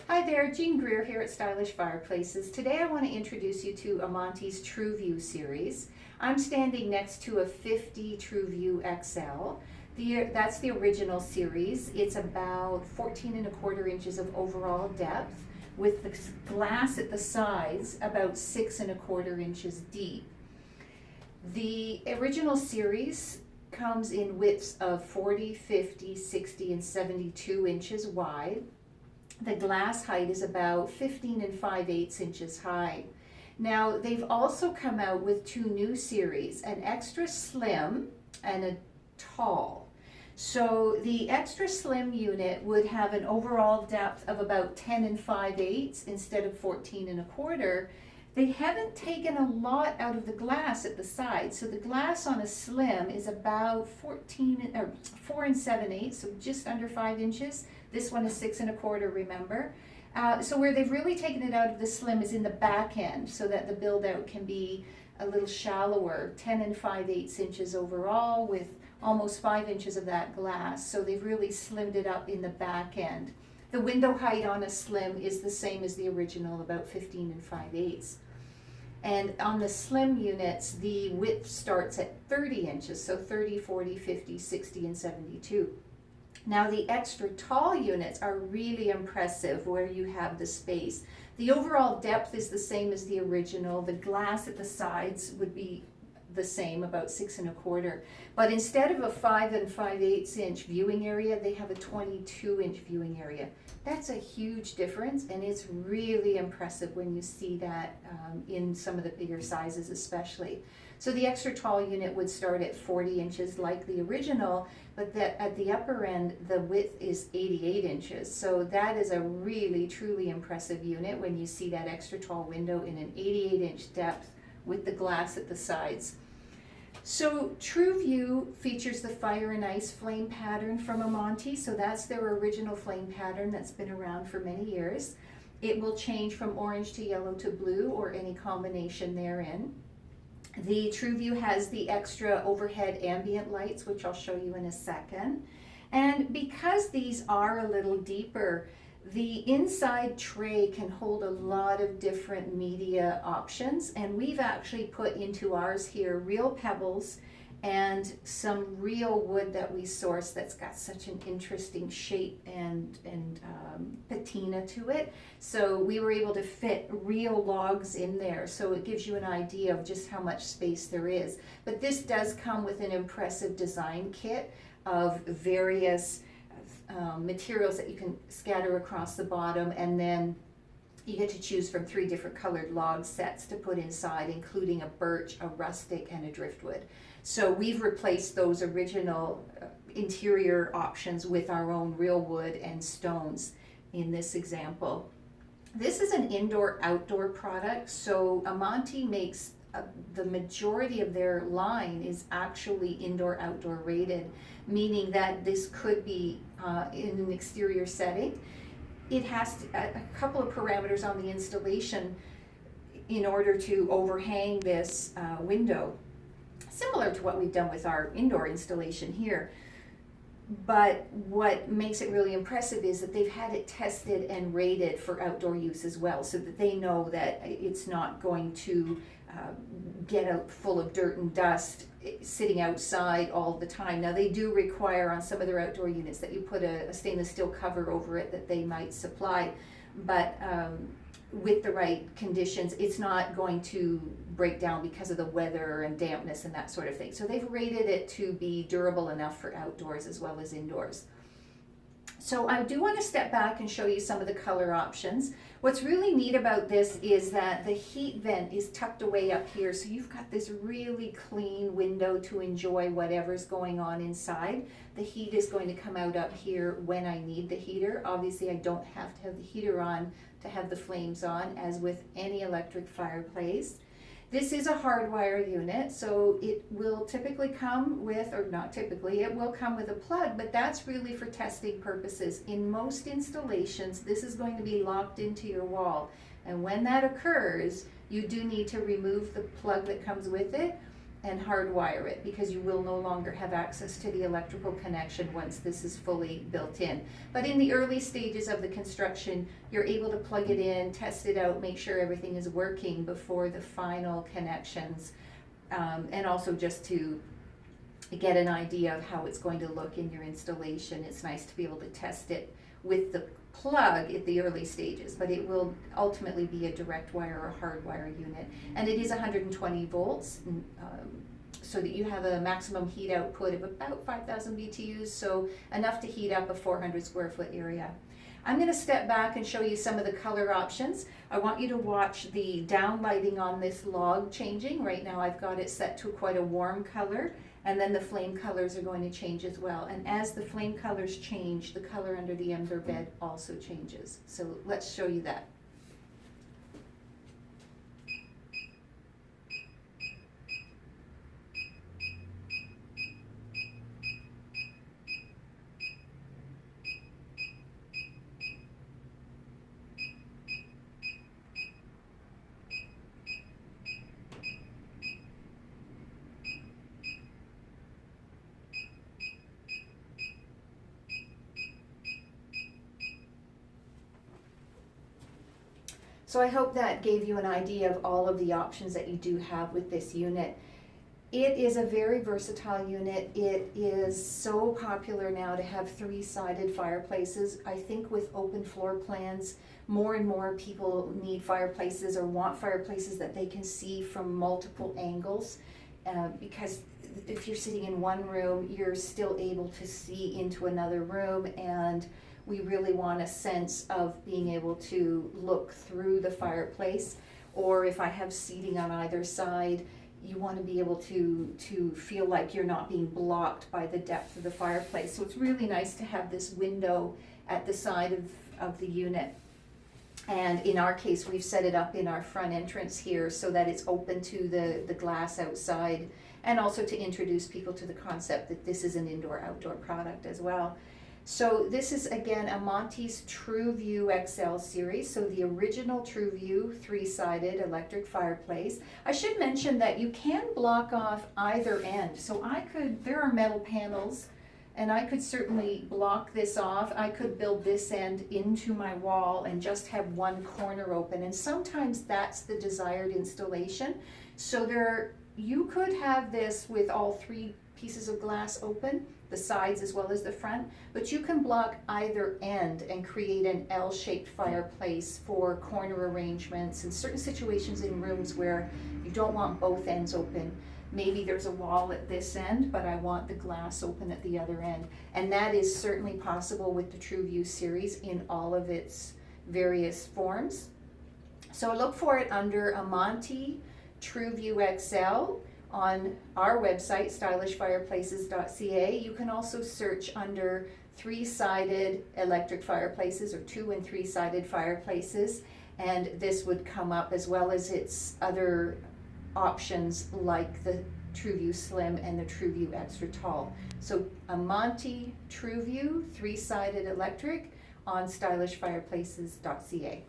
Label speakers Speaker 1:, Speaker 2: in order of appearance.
Speaker 1: Hi there, Jean Greer here at Stylish Fireplaces. Today I want to introduce you to Amantee's Tru-view series. I'm standing next to a 50 Tru-view-XL. That's the original series. It's about 14¼ inches of overall depth with the glass at the sides about 6¼ inches deep. The original series comes in widths of 40, 50, 60, and 72 inches wide. The glass height is about 15 5/8 inches high. Now, they've also come out with two new series, an extra slim and a tall. So the extra slim unit would have an overall depth of about 10 5/8 instead of 14¼ They haven't taken a lot out of the glass at the side. So the glass on a slim is about 4 7/8, so just under 5 inches. This one is 6¼ remember. So where they've really taken it out of the slim is in the back end so that the build out can be a little shallower, 10 5/8 inches overall with almost 5 inches of that glass. So they've really slimmed it up in the back end. The window height on a slim is the same as the original, about 15 5/8. And on the slim units, the width starts at 30 inches, so 30, 40, 50, 60, and 72. Now the extra tall units are really impressive where you have the space. The overall depth is the same as the original. The glass at the sides would be the same, about 6¼ but instead of a 5 5/8 inch viewing area, they have a 22-inch viewing area. That's a huge difference, and it's really impressive when you see that in some of the bigger sizes especially. So the extra tall unit would start at 40 inches like the original, but that at the upper end the width is 88 inches. So that is a really truly impressive unit when you see that extra tall window in an 88-inch depth with the glass at the sides. So Tru-view features the fire and ice flame pattern from Amantii. So that's their original flame pattern that's been around for many years. It will change from orange to yellow to blue or any combination therein. The Tru-view has the extra overhead ambient lights, which I'll show you in a second. And because these are a little deeper, the inside tray can hold a lot of different media options, and we've actually put into ours here real pebbles and some real wood that we sourced that's got such an interesting shape and patina to it. So we were able to fit real logs in there, so it gives you an idea of just how much space there is. But this does come with an impressive design kit of various materials that you can scatter across the bottom, and then you get to choose from 3 different colored log sets to put inside, including a birch, a rustic, and a driftwood. So we've replaced those original interior options with our own real wood and stones in this example. This is an indoor-outdoor product, so Amantii makes the majority of their line is actually indoor-outdoor rated, meaning that this could be in an exterior setting. It has a couple of parameters on the installation in order to overhang this window, similar to what we've done with our indoor installation here. But what makes it really impressive is that they've had it tested and rated for outdoor use as well, so that they know that it's not going to get out full of dirt and dust sitting outside all the time. Now they do require on some of their outdoor units that you put a stainless steel cover over it that they might supply, but with the right conditions it's not going to break down because of the weather and dampness and that sort of thing. So they've rated it to be durable enough for outdoors as well as indoors. So I do want to step back and show you some of the color options. What's really neat about this is that the heat vent is tucked away up here, so you've got this really clean window to enjoy whatever's going on inside. The heat is going to come out up here when I need the heater. Obviously I don't have to have the heater on to have the flames on, as with any electric fireplace. This is a hardwire unit, so it will typically come with, or not typically, it will come with a plug, but that's really for testing purposes. In most installations, this is going to be locked into your wall, and when that occurs, you do need to remove the plug that comes with it and hardwire it, because you will no longer have access to the electrical connection once this is fully built in. But in the early stages of the construction, you're able to plug it in, test it out, make sure everything is working before the final connections, and also just to get an idea of how it's going to look in your installation. It's nice to be able to test it with the plug at the early stages, but it will ultimately be a direct wire or hardwire unit. And it is 120 volts, so that you have a maximum heat output of about 5,000 BTUs, so enough to heat up a 400 square foot area. I'm going to step back and show you some of the color options. I want you to watch the downlighting on this log changing. Right now I've got it set to quite a warm color, and then the flame colors are going to change as well. And as the flame colors change, the color under the ember bed also changes. So let's show you that. So I hope that gave you an idea of all of the options that you do have with this unit. It is a very versatile unit. It is so popular now to have three-sided fireplaces. I think with open floor plans, more and more people need fireplaces or want fireplaces that they can see from multiple angles, because if you're sitting in one room, you're still able to see into another room, and we really want a sense of being able to look through the fireplace. Or if I have seating on either side, you want to be able to feel like you're not being blocked by the depth of the fireplace. So it's really nice to have this window at the side of the unit. And in our case, we've set it up in our front entrance here so that it's open to the glass outside, and also to introduce people to the concept that this is an indoor-outdoor product as well. So this is, again, Amantee's Tru-view-xl series. So the original Tru-view three-sided electric fireplace. I should mention that you can block off either end. So there are metal panels, and I could certainly block this off. I could build this end into my wall and just have one corner open. And sometimes that's the desired installation. So you could have this with all three pieces of glass open, the sides as well as the front, but you can block either end and create an L-shaped fireplace for corner arrangements in certain situations in rooms where you don't want both ends open. Maybe there's a wall at this end, but I want the glass open at the other end. And that is certainly possible with the Tru-view series in all of its various forms. So look for it under Amantii Tru-view-xl on our website, stylishfireplaces.ca. You can also search under three-sided electric fireplaces or 2- and 3-sided fireplaces, and this would come up, as well as its other options like the Tru-view-SLIM and the Tru-view-Extra Tall. So Amantii Tru-view 3-sided electric on stylishfireplaces.ca.